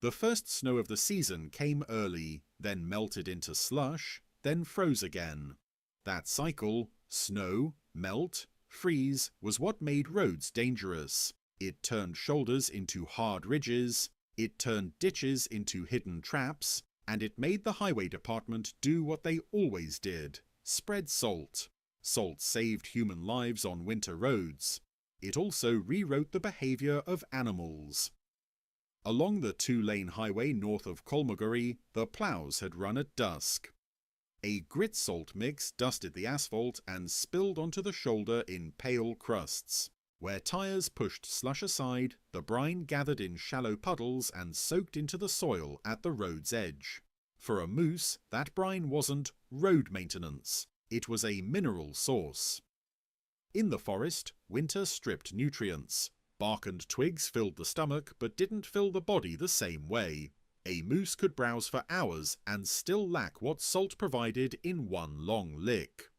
The first snow of the season came early, then melted into slush, then froze again. That cycle, snow, melt, freeze, was what made roads dangerous. It turned shoulders into hard ridges, it turned ditches into hidden traps, and it made the highway department do what they always did: spread salt. Salt saved human lives on winter roads. It also rewrote the behaviour of animals. Along the 2-lane highway north of Menagerie, the ploughs had run at dusk. A grit-salt mix dusted the asphalt and spilled onto the shoulder in pale crusts. Where tyres pushed slush aside, the brine gathered in shallow puddles and soaked into the soil at the road's edge. For a moose, that brine wasn't road maintenance. It was a mineral source. In the forest, winter stripped nutrients. Bark and twigs filled the stomach but didn't fill the body the same way. A moose could browse for hours and still lack what salt provided in one long lick.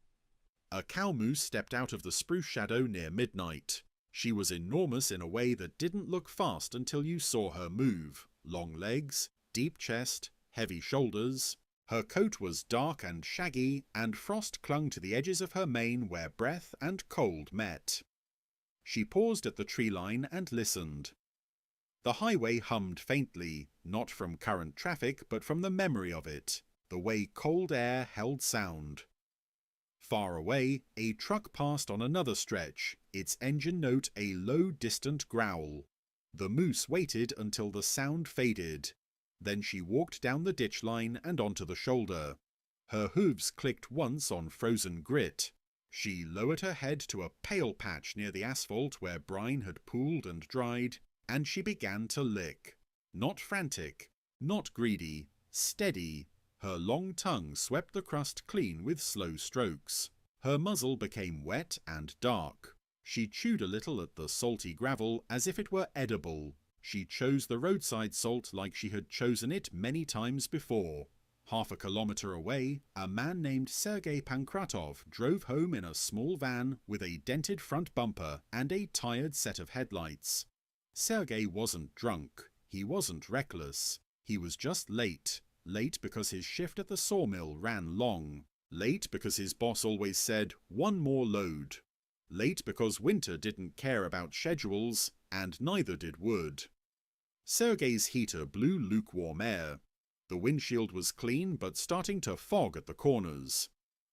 A cow moose stepped out of the spruce shadow near midnight. She was enormous in a way that didn't look fast until you saw her move. Long legs, deep chest, heavy shoulders. Her coat was dark and shaggy, and frost clung to the edges of her mane where breath and cold met. She paused at the tree line and listened. The highway hummed faintly, not from current traffic but from the memory of it, the way cold air held sound. Far away, a truck passed on another stretch, its engine note a low, distant growl. The moose waited until the sound faded. Then she walked down the ditch line and onto the shoulder. Her hooves clicked once on frozen grit. She lowered her head to a pale patch near the asphalt where brine had pooled and dried, and she began to lick. Not frantic, not greedy, steady. Her long tongue swept the crust clean with slow strokes. Her muzzle became wet and dark. She chewed a little at the salty gravel as if it were edible. She chose the roadside salt like she had chosen it many times before. Half a kilometre away, a man named Sergei Pankratov drove home in a small van with a dented front bumper and a tired set of headlights. Sergei wasn't drunk. He wasn't reckless. He was just late. Late because his shift at the sawmill ran long. Late because his boss always said, "One more load." Late because winter didn't care about schedules, and neither did wood. Sergei's heater blew lukewarm air. The windshield was clean but starting to fog at the corners.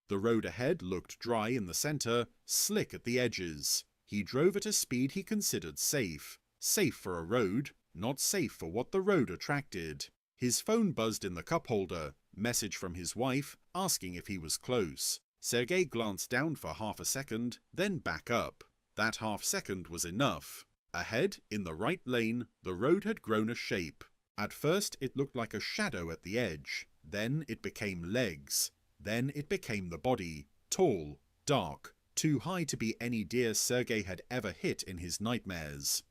The road ahead looked dry in the centre, slick at the edges. He drove at a speed he considered safe. Safe for a road, not safe for what the road attracted. His phone buzzed in the cup holder, message from his wife, asking if he was close. Sergei glanced down for half a second, then back up. That half second was enough. Ahead, in the right lane, the road had grown a shape. At first it looked like a shadow at the edge. Then it became legs. Then it became the body, tall, dark, too high to be any deer Sergei had ever hit in his nightmares.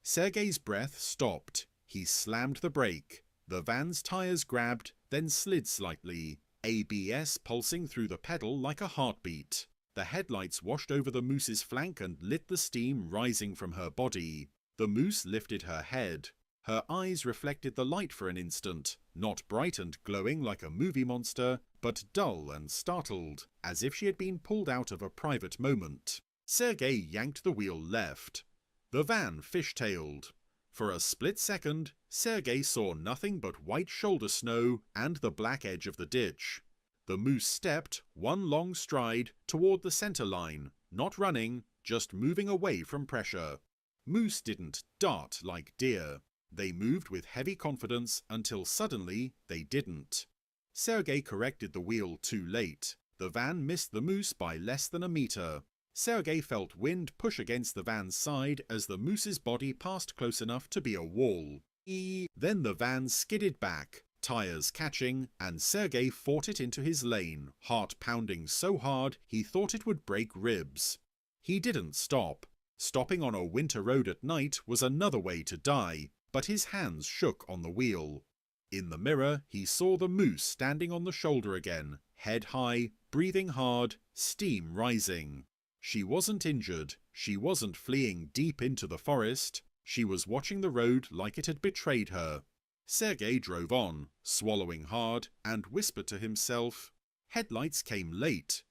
Sergei's breath stopped. He slammed the brake. The van's tyres grabbed, then slid slightly, ABS pulsing through the pedal like a heartbeat. The headlights washed over the moose's flank and lit the steam rising from her body. The moose lifted her head. Her eyes reflected the light for an instant, not bright and glowing like a movie monster, but dull and startled, as if she had been pulled out of a private moment. Sergei yanked the wheel left. The van fishtailed. For a split second, Sergei saw nothing but white shoulder snow and the black edge of the ditch. The moose stepped, one long stride, toward the centre line, not running, just moving away from pressure. Moose didn't dart like deer. They moved with heavy confidence until suddenly they didn't. Sergei corrected the wheel too late. The van missed the moose by less than a metre. Sergei felt wind push against the van's side as the moose's body passed close enough to be a wall. Then the van skidded back, tyres catching, and Sergei fought it into his lane, heart pounding so hard he thought it would break ribs. He didn't stop. Stopping on a winter road at night was another way to die, but his hands shook on the wheel. In the mirror, he saw the moose standing on the shoulder again, head high, breathing hard, steam rising. She wasn't injured. She wasn't fleeing deep into the forest. She was watching the road like it had betrayed her. Sergei drove on, swallowing hard, and whispered to himself, "Headlights came late."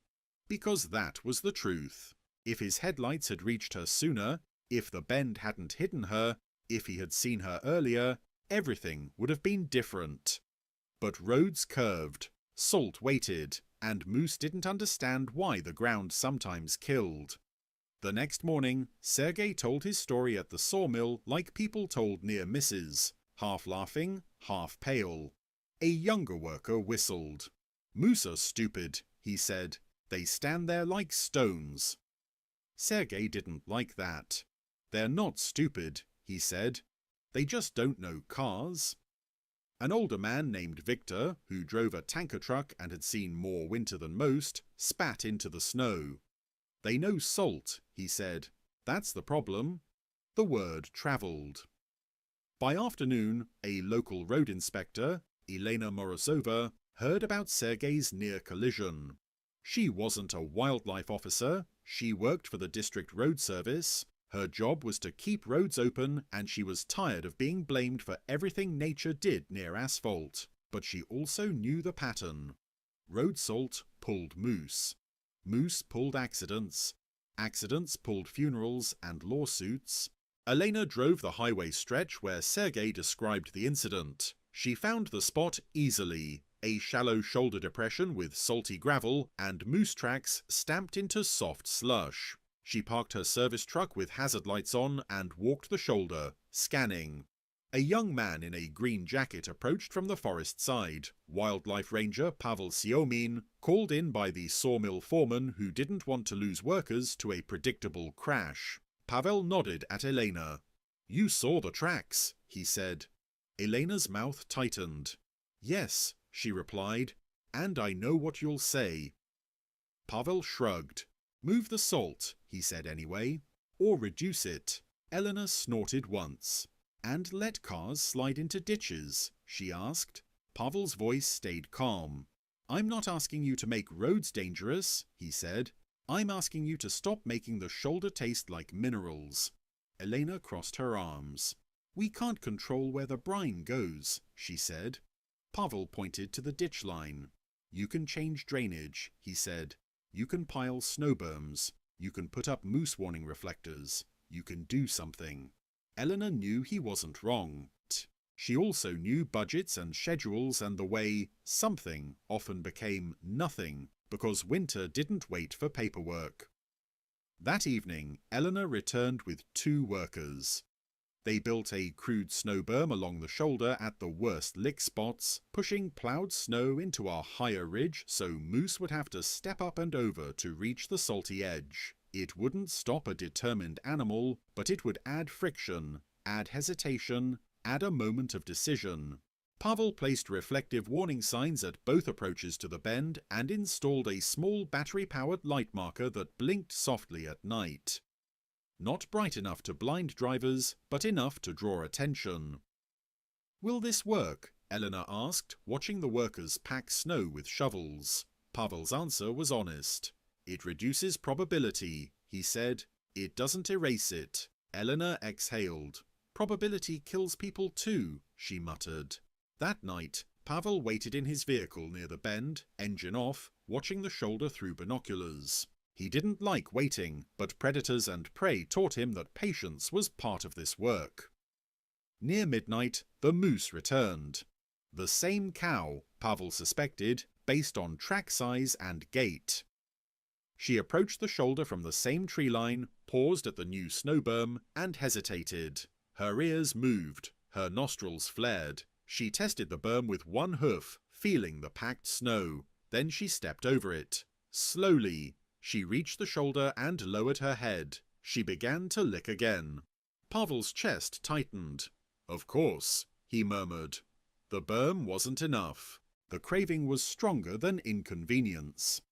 Because that was the truth. If his headlights had reached her sooner, if the bend hadn't hidden her, if he had seen her earlier, everything would have been different. But roads curved, salt waited, and Moose didn't understand why the ground sometimes killed. The next morning, Sergei told his story at the sawmill like people told near misses, half laughing, half pale. A younger worker whistled. "Moose are stupid," he said. "They stand there like stones." Sergei didn't like that. "They're not stupid," he said. "They just don't know cars." An older man named Victor, who drove a tanker truck and had seen more winter than most, spat into the snow. "They know salt," he said. "That's the problem." The word travelled. By afternoon, a local road inspector, Elena Morozova, heard about Sergei's near collision. She wasn't a wildlife officer, she worked for the district road service. Her job was to keep roads open, and she was tired of being blamed for everything nature did near asphalt. But she also knew the pattern. Road salt pulled moose. Moose pulled accidents. Accidents pulled funerals and lawsuits. Elena drove the highway stretch where Sergei described the incident. She found the spot easily. A shallow shoulder depression with salty gravel and moose tracks stamped into soft slush. She parked her service truck with hazard lights on and walked the shoulder, scanning. A young man in a green jacket approached from the forest side. Wildlife ranger Pavel Siomin, called in by the sawmill foreman who didn't want to lose workers to a predictable crash. Pavel nodded at Elena. "You saw the tracks," he said. Elena's mouth tightened. "Yes," she replied, "and I know what you'll say." Pavel shrugged. "Move the salt," he said anyway, "or reduce it." Elena snorted once. "And let cars slide into ditches?" she asked. Pavel's voice stayed calm. "I'm not asking you to make roads dangerous," he said. "I'm asking you to stop making the shoulder taste like minerals." Elena crossed her arms. "We can't control where the brine goes," she said. Pavel pointed to the ditch line. "You can change drainage," he said. "You can pile snow berms. You can put up moose warning reflectors. You can do something." Elena knew he wasn't wrong. She also knew budgets and schedules and the way something often became nothing because winter didn't wait for paperwork. That evening, Elena returned with 2 workers. They built a crude snow berm along the shoulder at the worst lick spots, pushing ploughed snow into a higher ridge so moose would have to step up and over to reach the salty edge. It wouldn't stop a determined animal, but it would add friction, add hesitation, add a moment of decision. Pavel placed reflective warning signs at both approaches to the bend and installed a small battery-powered light marker that blinked softly at night. Not bright enough to blind drivers, but enough to draw attention. "Will this work?" Elena asked, watching the workers pack snow with shovels. Pavel's answer was honest. "It reduces probability," he said. "It doesn't erase it." Elena exhaled. "Probability kills people too," she muttered. That night, Pavel waited in his vehicle near the bend, engine off, watching the shoulder through binoculars. He didn't like waiting, but predators and prey taught him that patience was part of this work. Near midnight, the moose returned. The same cow, Pavel suspected, based on track size and gait. She approached the shoulder from the same tree line, paused at the new snow berm, and hesitated. Her ears moved, her nostrils flared. She tested the berm with one hoof, feeling the packed snow. Then she stepped over it. Slowly, she reached the shoulder and lowered her head. She began to lick again. Pavel's chest tightened. "Of course," he murmured. The berm wasn't enough. The craving was stronger than inconvenience.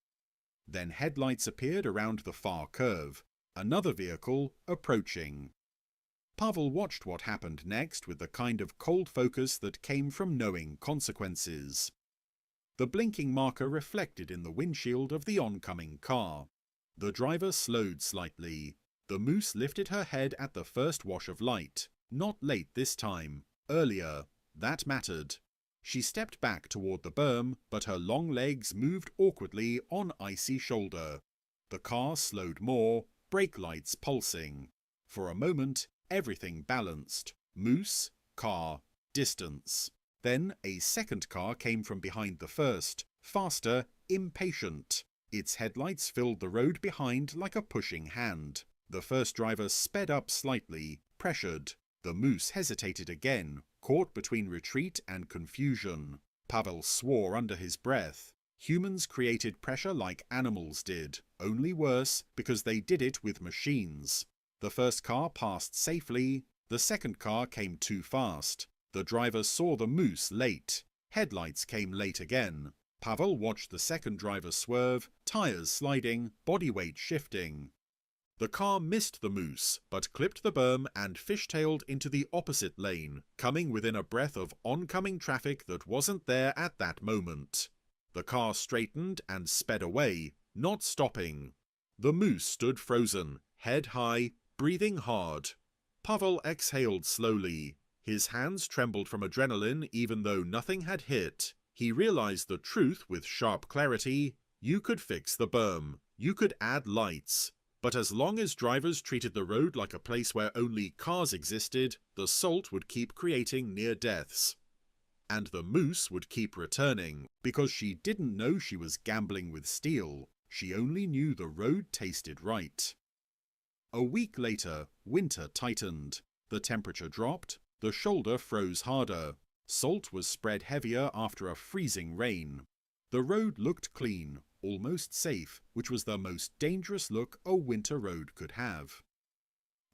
Then headlights appeared around the far curve. Another vehicle approaching. Pavel watched what happened next with the kind of cold focus that came from knowing consequences. The blinking marker reflected in the windshield of the oncoming car. The driver slowed slightly. The moose lifted her head at the first wash of light. Not late this time, earlier. That mattered. She stepped back toward the berm, but her long legs moved awkwardly on icy shoulder. The car slowed more, brake lights pulsing. For a moment, everything balanced. Moose, car, distance. Then a second car came from behind the first, faster, impatient. Its headlights filled the road behind like a pushing hand. The first driver sped up slightly, pressured. The moose hesitated again, caught between retreat and confusion. Pavel swore under his breath. Humans created pressure like animals did, only worse because they did it with machines. The first car passed safely. The second car came too fast. The driver saw the moose late. Headlights came late again. Pavel watched the second driver swerve, tires sliding, body weight shifting. The car missed the moose, but clipped the berm and fishtailed into the opposite lane, coming within a breath of oncoming traffic that wasn't there at that moment. The car straightened and sped away, not stopping. The moose stood frozen, head high, breathing hard. Pavel exhaled slowly. His hands trembled from adrenaline even though nothing had hit. He realized the truth with sharp clarity. You could fix the berm. You could add lights. But as long as drivers treated the road like a place where only cars existed, the salt would keep creating near deaths. And the moose would keep returning, because she didn't know she was gambling with steel. She only knew the road tasted right. A week later, winter tightened. The temperature dropped. The shoulder froze harder. Salt was spread heavier after a freezing rain. The road looked clean, almost safe, which was the most dangerous look a winter road could have.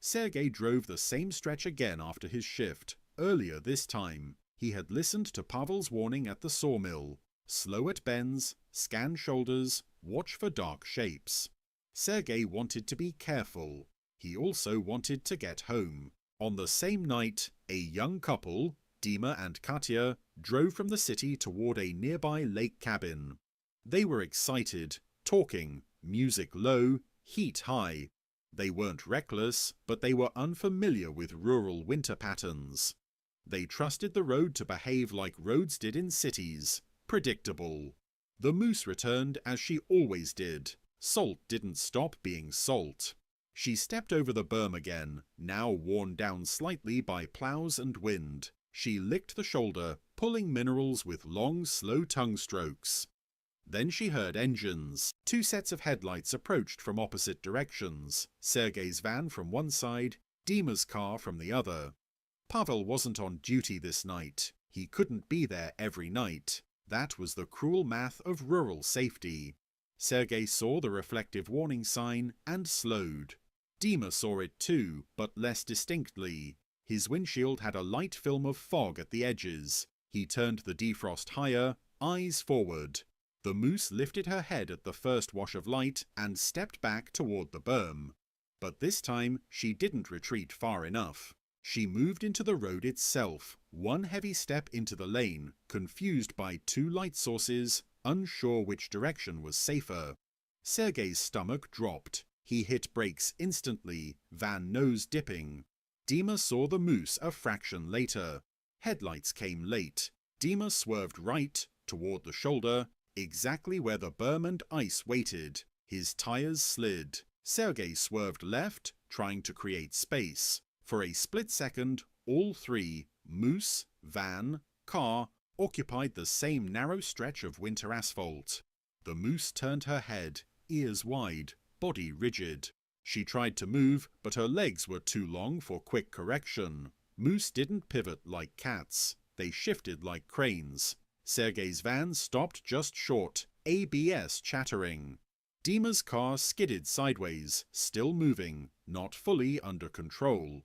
Sergei drove the same stretch again after his shift. Earlier this time, he had listened to Pavel's warning at the sawmill. Slow at bends, scan shoulders, watch for dark shapes. Sergei wanted to be careful. He also wanted to get home. On the same night, a young couple, Dima and Katya, drove from the city toward a nearby lake cabin. They were excited, talking, music low, heat high. They weren't reckless, but they were unfamiliar with rural winter patterns. They trusted the road to behave like roads did in cities, predictable. The moose returned as she always did. Salt didn't stop being salt. She stepped over the berm again, now worn down slightly by plows and wind. She licked the shoulder, pulling minerals with long, slow tongue strokes. Then she heard engines. 2 sets of headlights approached from opposite directions. Sergei's van from one side, Dima's car from the other. Pavel wasn't on duty this night. He couldn't be there every night. That was the cruel math of rural safety. Sergei saw the reflective warning sign and slowed. Dima saw it too, but less distinctly. His windshield had a light film of fog at the edges. He turned the defrost higher, eyes forward. The moose lifted her head at the first wash of light and stepped back toward the berm. But this time she didn't retreat far enough. She moved into the road itself, one heavy step into the lane, confused by 2 light sources, unsure which direction was safer. Sergei's stomach dropped. He hit brakes instantly, van nose dipping. Dima saw the moose a fraction later. Headlights came late. Dima swerved right, toward the shoulder, exactly where the berm and ice waited. His tires slid. Sergei swerved left, trying to create space. For a split second, all 3, moose, van, car, occupied the same narrow stretch of winter asphalt. The moose turned her head, ears wide, body rigid. She tried to move, but her legs were too long for quick correction. Moose didn't pivot like cats. They shifted like cranes. Sergei's van stopped just short, ABS chattering. Dima's car skidded sideways, still moving, not fully under control.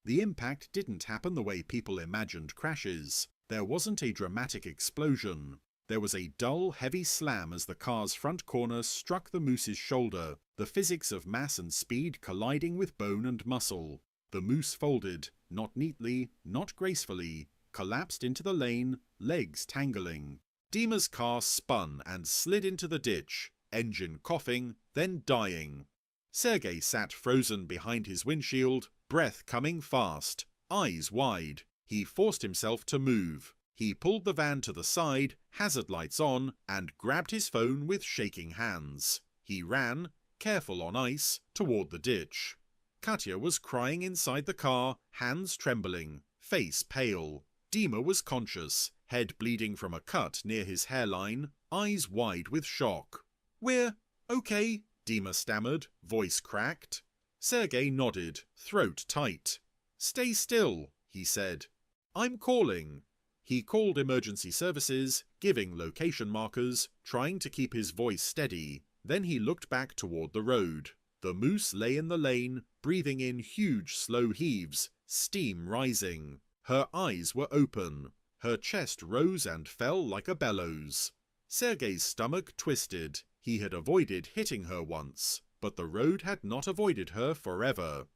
The impact didn't happen the way people imagined crashes. There wasn't a dramatic explosion. There was a dull, heavy slam as the car's front corner struck the moose's shoulder, the physics of mass and speed colliding with bone and muscle. The moose folded, not neatly, not gracefully, collapsed into the lane, legs tangling. Dima's car spun and slid into the ditch, engine coughing, then dying. Sergei sat frozen behind his windshield, breath coming fast, eyes wide. He forced himself to move. He pulled the van to the side, hazard lights on, and grabbed his phone with shaking hands. He ran, careful on ice, toward the ditch. Katya was crying inside the car, hands trembling, face pale. Dima was conscious, head bleeding from a cut near his hairline, eyes wide with shock. "We're okay," Dima stammered, voice cracked. Sergei nodded, throat tight. "Stay still," he said. "I'm calling." He called emergency services, giving location markers, trying to keep his voice steady. Then he looked back toward the road. The moose lay in the lane, breathing in huge, slow heaves, steam rising. Her eyes were open. Her chest rose and fell like a bellows. Sergei's stomach twisted. He had avoided hitting her once, but the road had not avoided her forever.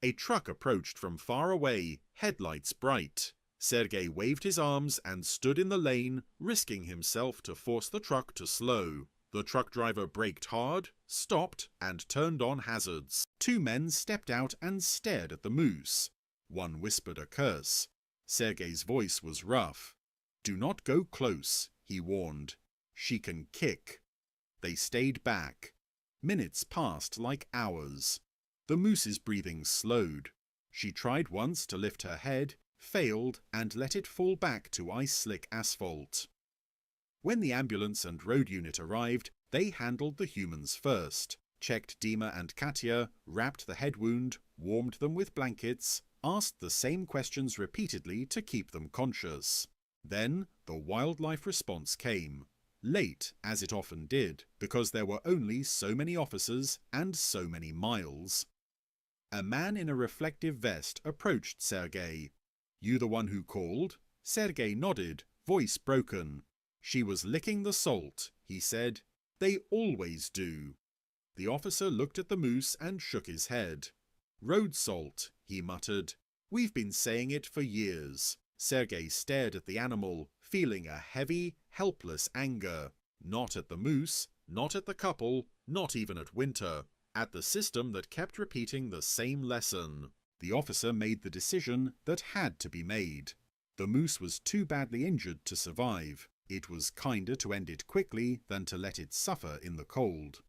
A truck approached from far away, headlights bright. Sergei waved his arms and stood in the lane, risking himself to force the truck to slow. The truck driver braked hard, stopped, and turned on hazards. Two men stepped out and stared at the moose. One whispered a curse. Sergei's voice was rough. "Do not go close," he warned. "She can kick." They stayed back. Minutes passed like hours. The moose's breathing slowed. She tried once to lift her head, failed, and let it fall back to ice-slick asphalt. When the ambulance and road unit arrived, they handled the humans first, checked Dima and Katya, wrapped the head wound, warmed them with blankets, asked the same questions repeatedly to keep them conscious. Then the wildlife response came. Late, as it often did, because there were only so many officers and so many miles. A man in a reflective vest approached Sergei. "You the one who called?" Sergei nodded, voice broken. "She was licking the salt," he said. "They always do." The officer looked at the moose and shook his head. "Road salt," he muttered. "We've been saying it for years." Sergei stared at the animal, feeling a heavy, helpless anger. Not at the moose, not at the couple, not even at Winter. At the system that kept repeating the same lesson. The officer made the decision that had to be made. The moose was too badly injured to survive. It was kinder to end it quickly than to let it suffer in the cold.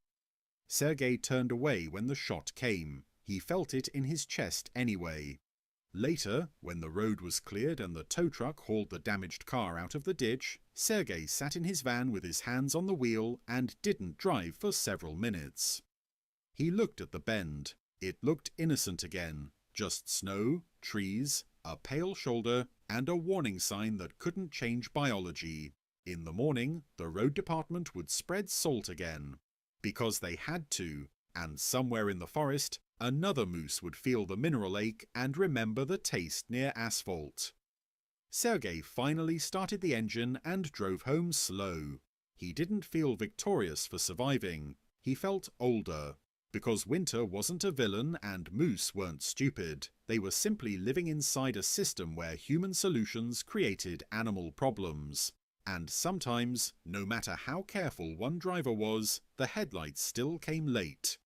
Sergei turned away when the shot came. He felt it in his chest anyway. Later, when the road was cleared and the tow truck hauled the damaged car out of the ditch, Sergei sat in his van with his hands on the wheel and didn't drive for several minutes. He looked at the bend. It looked innocent again. Just snow, trees, a pale shoulder, and a warning sign that couldn't change biology. In the morning, the road department would spread salt again. Because they had to, and somewhere in the forest, another moose would feel the mineral ache and remember the taste near asphalt. Sergei finally started the engine and drove home slow. He didn't feel victorious for surviving. He felt older. Because Winter wasn't a villain and moose weren't stupid. They were simply living inside a system where human solutions created animal problems. And sometimes, no matter how careful one driver was, the headlights still came late.